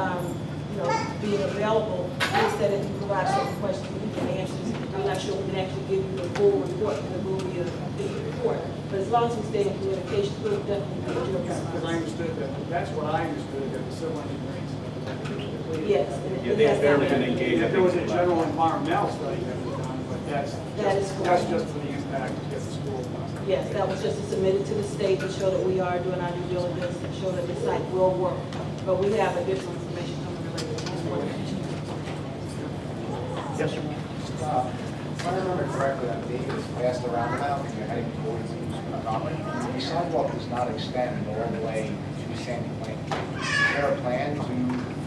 being available, we said if you provide certain questions, we can answer. I'm not sure we can actually give you the full report, because it will be a complete report. But as long as we stay in communication, we'll definitely be able to. Because I understood that, that's what I understood, that the civil engineering study. Yes. They've barely been engaged. There was a general environmental study that was done, but that's just for the impact to get the school done. Yes, that was just submitted to the state to show that we are doing our due diligence and show that the site will work. But we have additional information coming related to this. Yes, sir. If I remember correctly, I think it's past the roundabout, and you're heading towards the property. The sidewalk does not extend all the way to Sandy Plains. Is there a plan to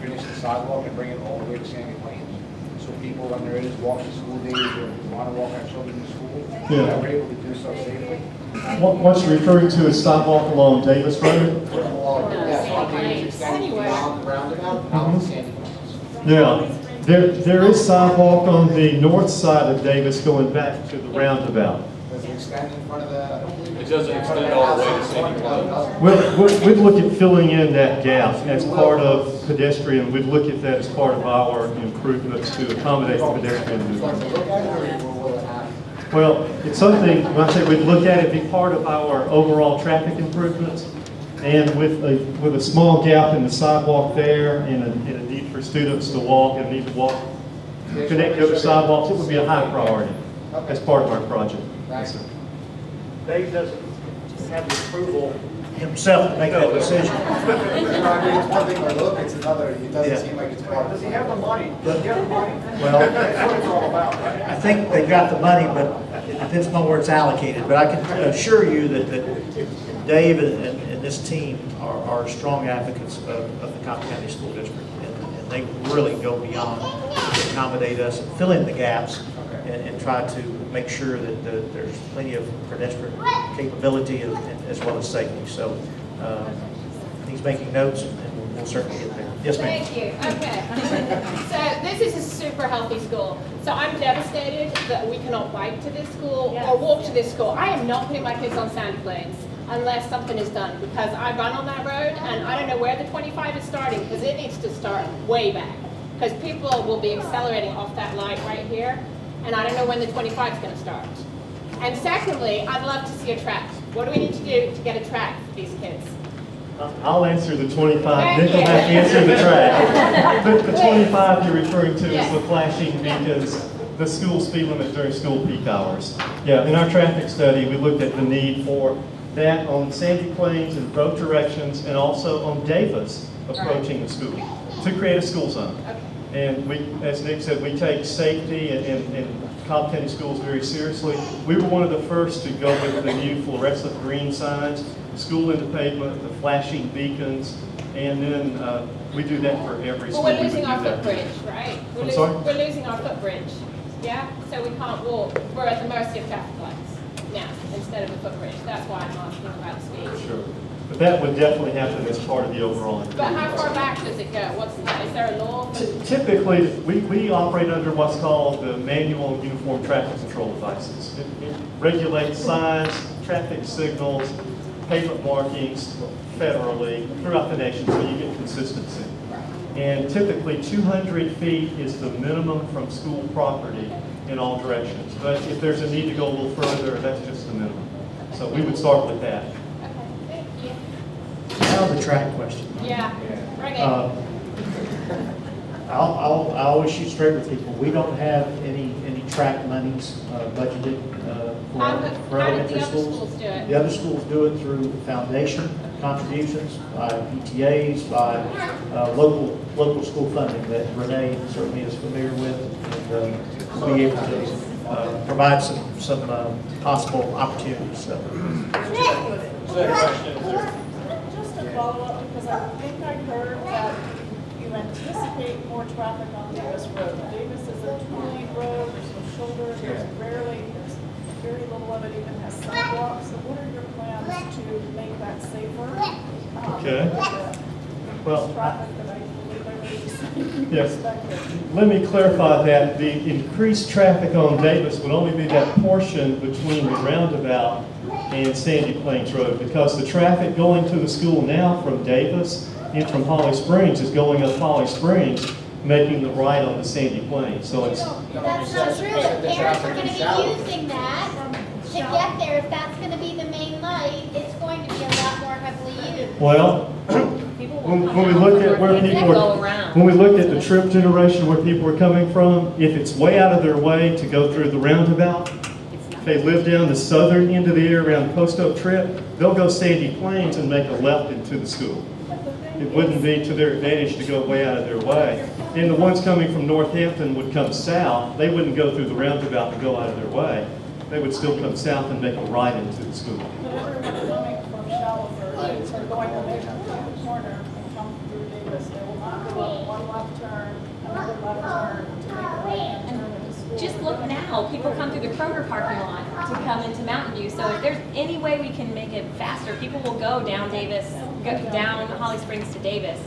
finish the sidewalk and bring it all the way to Sandy Plains? So people, when there is walking school days or want to walk our children to school, are able to do so safely? What you're referring to is sidewalk along Davis Road? Yes, Davis extending beyond the roundabout out to Sandy Plains. Yeah, there is sidewalk on the north side of Davis going back to the roundabout. Does it extend in front of the? It doesn't extend all the way to Sandy Plains. Well, we'd look at filling in that gap as part of pedestrian. We'd look at that as part of our improvements to accommodate the pedestrian movement. Look at it, or will it happen? Well, it's something, when I say we'd look at it, be part of our overall traffic improvements. And with a small gap in the sidewalk there and a need for students to walk and need to walk, connect to other sidewalks, it would be a high priority as part of our project. Thanks. Dave doesn't have the approval himself to make that decision. It's one thing to look, it's another, it doesn't Yeah. seem like it's part of it. Does he have the money? Does he have the money? Well, That's what it's all about. I think they've got the money, but it depends upon where it's allocated. But I can assure you that Dave and this team are strong advocates of the Cobb County School District. And they really go beyond to accommodate us and fill in the gaps and try to make sure that there's plenty of pedestrian capability as well as safety. So he's making notes and we'll certainly get there. Yes, ma'am. Thank you. Okay. So this is a super healthy school. So I'm devastated that we cannot bike to this school or walk to this school. I am not putting my kids on Sandy Plains unless something is done, because I run on that road and I don't know where the 25 is starting, because it needs to start way back, because people will be accelerating off that light right here, and I don't know when the 25 is going to start. And secondly, I'd love to see a track. What do we need to do to get a track for these kids? I'll answer the 25, Nick will have to answer the track. The 25 you're referring to is the flashing beacons, the school speed limit during school peak hours. Yeah, in our traffic study, we looked at the need for that on Sandy Plains in both directions and also on Davis approaching the school to create a school zone. And we, as Nick said, we take safety and Cobb County schools very seriously. We were one of the first to go with the new fluorescent green signs, school in the pavement, the flashing beacons, and then we do that for every school. Well, we're losing our footbridge, right? I'm sorry? We're losing our footbridge, yeah? So we can't walk. We're at the mercy of traffic lights now instead of a footbridge. That's why I'm asking about speed. Sure. But that would definitely happen as part of the overall. But how far back does it go? Is there a law? Typically, we operate under what's called the manual uniform traffic control devices. It regulates signs, traffic signals, pavement markings federally throughout the nation, so you get consistency. And typically 200 feet is the minimum from school property in all directions. But if there's a need to go a little further, that's just the minimum. So we would start with that. Now the track question. Yeah, bring it. I'll always shoot straight with people. We don't have any track monies budgeted for How do elementary the other schools. schools do it? The other schools do it through foundation contributions, by PTAs, by local school funding that Renee certainly is familiar with, and will be able to provide some possible opportunities. So. Just to follow up, because I think I heard that you anticipate more traffic on Davis Road. Davis is a two-lane road, there's no shoulder, there's very little of it even has sidewalks. So what are your plans to make that safer? Okay. Well, Traffic that I believe everybody's yes. expected. Let me clarify that the increased traffic on Davis would only be that portion between the roundabout and Sandy Plains Road, because the traffic going to the school now from Davis and from Holly Springs is going up Holly Springs, making the right on the Sandy Plains. So it's That's not true. If parents are going to be using that to get there, if that's going to be the main light, it's going to be a lot more heavily used. well, when we looked at where people are, when we looked at the trip generation where people are coming from, if it's way out of their way to go through the roundabout, if they live down the southern end of the area around Post Oak Trip, they'll go Sandy Plains and make a left into the school. It wouldn't be to their advantage to go way out of their way. And the ones coming from Northampton would come south. They wouldn't go through the roundabout and go out of their way. They would still come south and make a right into the school. But everyone coming from Shallowford, are going to make a corner and come through Davis. They will not go up one left turn, another left turn to make a right-hand turn into school. Just look now. example, people come through the Kroger parking lot to come into Mountain View. So if there's any way we can make it faster, people will go down Davis, go down Holly Springs to Davis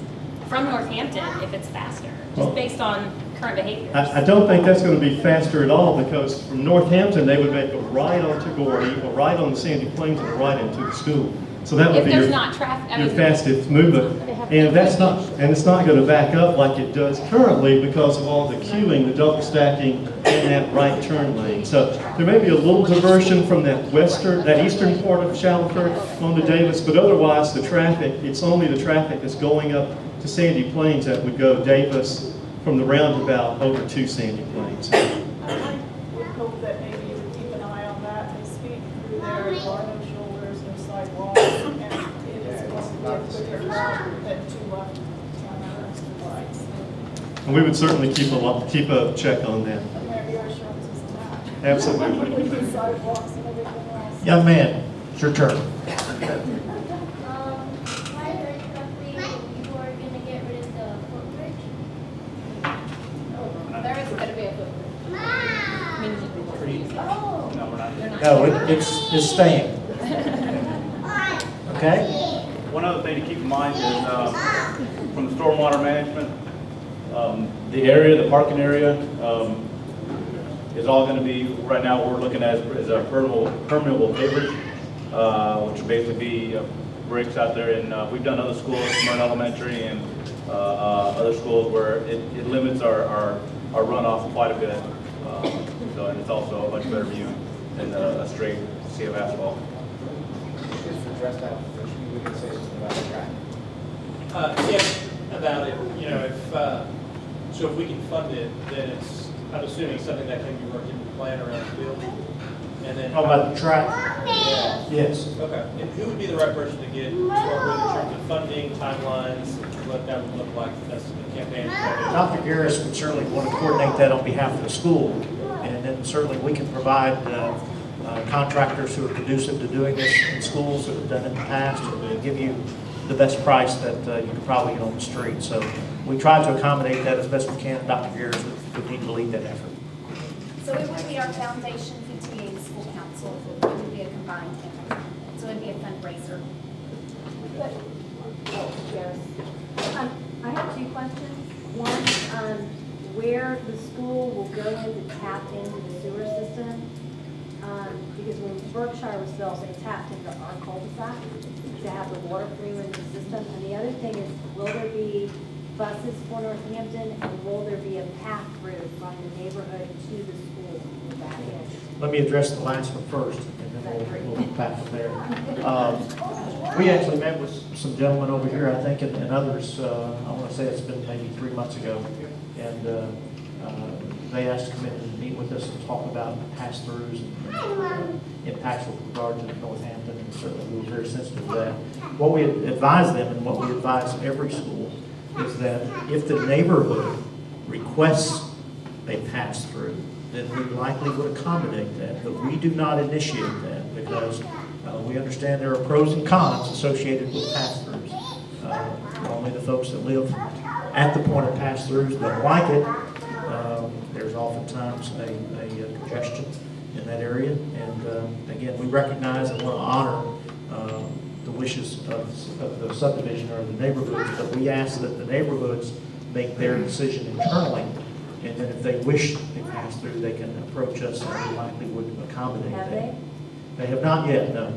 from Northampton if it's faster, just based on current behaviors. I don't think that's going to be faster at all, because from Northampton, they would make a right onto Gordy, a right on the Sandy Plains, and a right into the school. So that would If be there's your, not traffic, your fastest movement. And that's not, and it's not going to back up like it does currently because of all the queuing, the double stacking in that right turn lane. So there may be a little diversion from that eastern part of Shallowford onto Davis, but otherwise the traffic, it's only the traffic that's going up to Sandy Plains that would go Davis from the roundabout over to Sandy Plains. I would hope that maybe you would keep an eye on that and speak through there. There are no shoulders, no sidewalks, and it is going to be a quicker route than two left rights. And we would certainly keep a check on that. Where your assurance is that. Absolutely. With the sidewalks and everything else. Young man, it's your turn. If I heard correctly, you are gonna get rid of the footbridge? There is going to be a footbridge. Oh. No, we're not. No, it's staying. Okay? One other thing to keep in mind is from the stormwater management, the area, the parking area, is all going to be, right now we're looking at is a permeable pavers, which will basically be bricks out there. And we've done other schools, Smyrna Elementary and other schools where it limits our runoff quite a bit. And it's also a much better view than a straight sea of asphalt. Just to address that, we can say something about the track. Yeah, about it, you know, so if we can fund it, then it's, I'm assuming something that can be worked into the plan around the field. And then. How about the track? Yeah. Yes. Okay, and who would be the right person to get to work with in terms of funding, timelines, what that would look like? That's the campaign. Dr. Garris would certainly want to coordinate that on behalf of the school. And then certainly we can provide contractors who are conducive to doing this in schools that have done it in the past and give you the best price that you could probably get on the street. So we try to accommodate that as best we can. Dr. Garris would need to lead that effort. So it would be our foundation, PTA, and school council, it would be a combined effort. So it'd be a fundraiser. Yes. I have two questions. One, where the school will go in to tap into the sewer system. Because when Berkshire was built, they tapped into our cul-de-sac to have the water through in the system. And the other thing is, will there be buses for Northampton, and will there be a path through from the neighborhood to the school with that in? Let me address the last one first, and then we'll back from there. We actually met with some gentlemen over here, I think, and others, I want to say it's been maybe 3 months ago, and they asked to come in and meet with us and talk about pass-throughs and impacts with regard to Northampton, and certainly we were very sensitive to that. What we advise them, and what we advise every school, is that if the neighborhood requests a pass-through, then we likely would accommodate that, but we do not initiate that because we understand there are pros and cons associated with pass-throughs. Only the folks that live at the point of pass-throughs don't like it. There's oftentimes a congestion in that area, and again, we recognize and want to honor the wishes of the subdivision or the neighborhoods, but we ask that the neighborhoods make their decision internally, and then if they wish to pass through, they can approach us and we likely would accommodate that. Have they? They have not yet, no.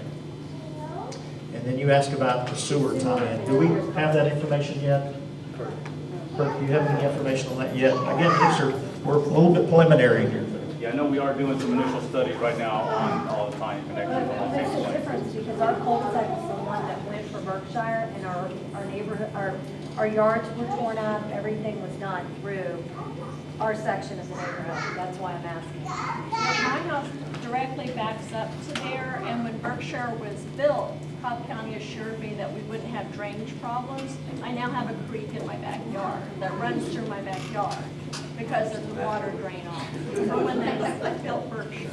And then you ask about the sewer tie-in. Do we have that information yet? Kirk, do you have any information on that yet? Again, we're a little bit preliminary here. Yeah, I know we are doing some initial studies right now on all the tie-in But connections. it makes a difference because our cul-de-sac is the one that went for Berkshire, and our neighborhood, our yards were torn up, everything was done through our section of the neighborhood. That's why I'm asking. My house directly backs up to there, and when Berkshire was built, Cobb County assured me that we wouldn't have drainage problems. I now have a creek in my backyard that runs through my backyard because of the water drain off from when they built Berkshire.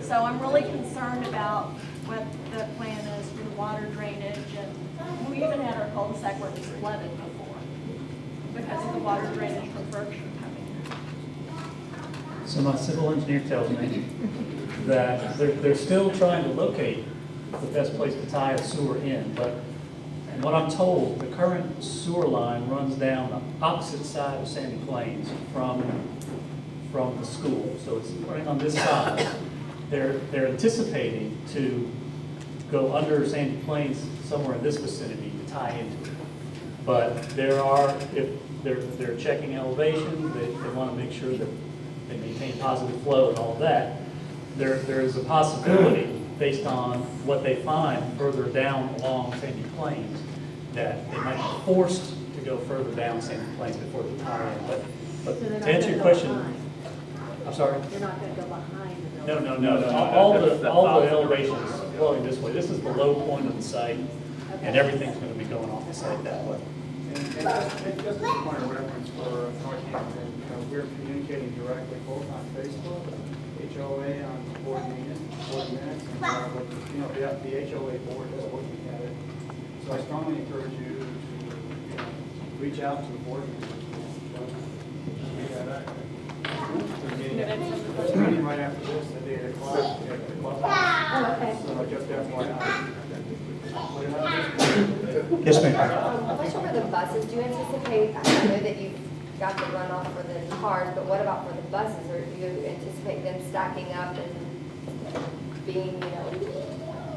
So I'm really concerned about what the plan is for the water drainage, and we even had our cul-de-sac where it was flooded before because of the water drainage from Berkshire coming in. So my civil engineer tells me that they're still trying to locate the best place to tie a sewer in, but, and what I'm told, the current sewer line runs down the opposite side of Sandy Plains from the school, so it's running on this side. They're anticipating to go under Sandy Plains somewhere in this vicinity to tie into it. But if they're checking elevation, they want to make sure that they maintain positive flow and all of that. There is a possibility, based on what they find further down along Sandy Plains, that they might be forced to go further down Sandy Plains before they tie in. But So they're to not answer gonna your go question, behind. I'm sorry? They're not going to go behind the No, building? no, no, all the elevations flowing this way. This is the low point of the site, and everything's going to be going off the site that way. And just as a point of reference for Northampton, we're communicating directly both on Facebook, HOA on board minutes, and the HOA board is looking at it. So I strongly encourage you to reach out to the board members. There's a meeting right after this at 8 o'clock at the clubhouse. So just FYI. Yes, ma'am. I'm not sure for the buses, do you anticipate, I know that you've got the runoff for the cars, but what about for the buses? Or do you anticipate them stacking up and being,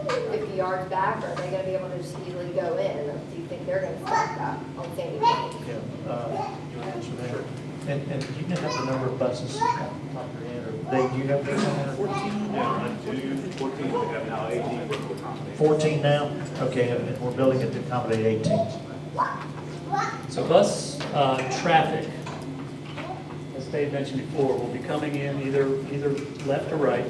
50 yards back? Or are they going to be able to just easily go in? Or do you think they're going to stack up on Sandy Plains? Yeah, you answer that. And you can have the number of buses off the top of your head, or Dave, do you have those on there? 14. Yeah, 1, 2, 14, we have now 18. 14 now? Okay, and we're building it to accommodate 18. So bus traffic, as Dave mentioned before, will be coming in either left or right.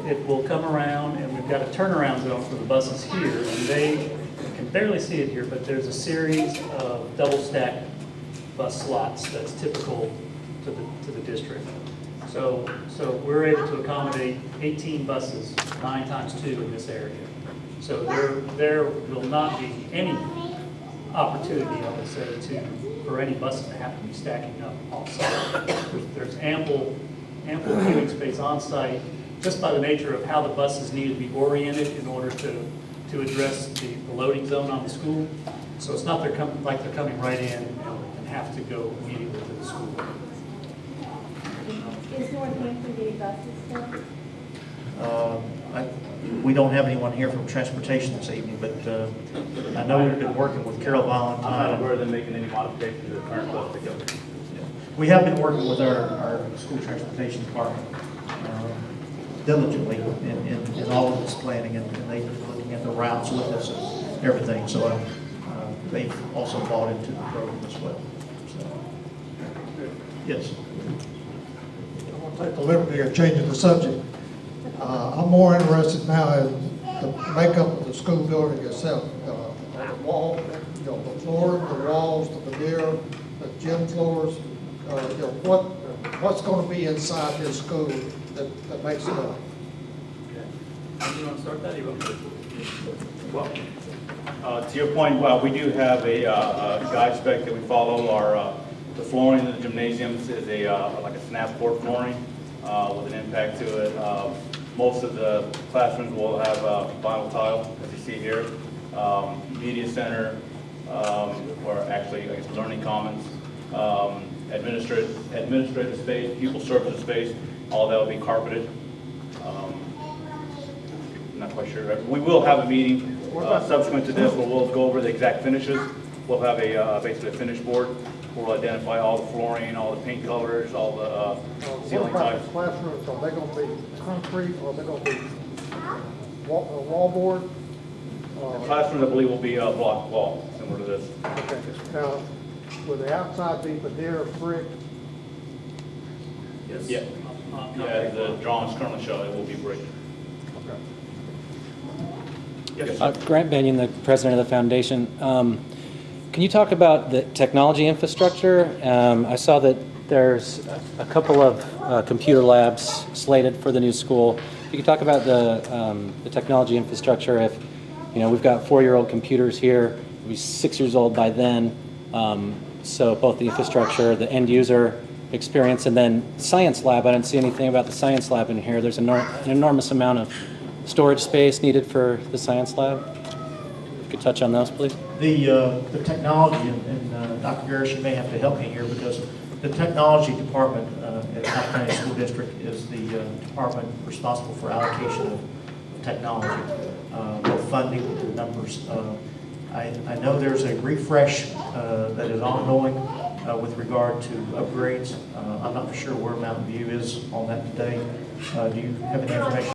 It will come around, and we've got a turnaround zone for the buses here, and they can barely see it here, but there's a series of double stack bus slots that's typical to the district. So we're able to accommodate 18 buses, 9 times 2 in this area. So there will not be any opportunity, I would say, for any buses to have to be stacking up off-site. There's ample queuing space on-site, just by the nature of how the buses need to be oriented in order to address the loading zone on the school. So it's not they're coming right in and have to go immediately to the school. Is Northampton getting buses still? We don't have anyone here from transportation this evening, but I know we've been working with Carol Valentine. I'm not aware of them making any modifications to the current bus pickup. We have been working with our school transportation department diligently in all of this planning, and they've been looking at the routes with us and everything. So they've also bought into the program as well. So, yes. I want to take the liberty of changing the subject. I'm more interested now in the makeup of the school building itself. The wall, the floor, the walls, the veneer, the gym floors. What's going to be inside this school that makes it up? Do you want to start that? Or you want me to? Well, to your point, we do have a guide spec that we follow. The flooring in the gymnasiums is like a snap board flooring with an impact to it. Most of the classrooms will have vinyl tile, as you see here. Media center, or actually, I guess, learning commons, administrative space, pupil services space, all that will be carpeted. I'm not quite sure. We will have a meeting subsequent to this where we'll go over the exact finishes. We'll have basically a finish board. We'll identify all the flooring, all the paint colors, all the ceiling What about types. the classrooms? Are they going to be concrete, or are they going to be wallboard? The classroom, I believe, will be a block wall, similar to this. Okay. Now, will the outside be veneer brick? Yes. Yeah. Yeah, the drawings currently show it will be brick. Okay. Yes. Grant Benyon, the president of the foundation. Can you talk about the technology infrastructure? I saw that there's a couple of computer labs slated for the new school. If you could talk about the technology infrastructure. If we've got 4-year-old computers here, we'll be 6 years old by then. So both the infrastructure, the end user experience. And then science lab, I didn't see anything about the science lab in here. There's an enormous amount of storage space needed for the science lab. If you could touch on those, please. The technology, and Dr. Garris, you may have to help me here, because the technology department at South Carolina School District is the department responsible for allocation of technology, both funding and numbers. I know there's a refresh that is ongoing with regard to upgrades. I'm not sure where Mountain View is on that today. Do you have any information?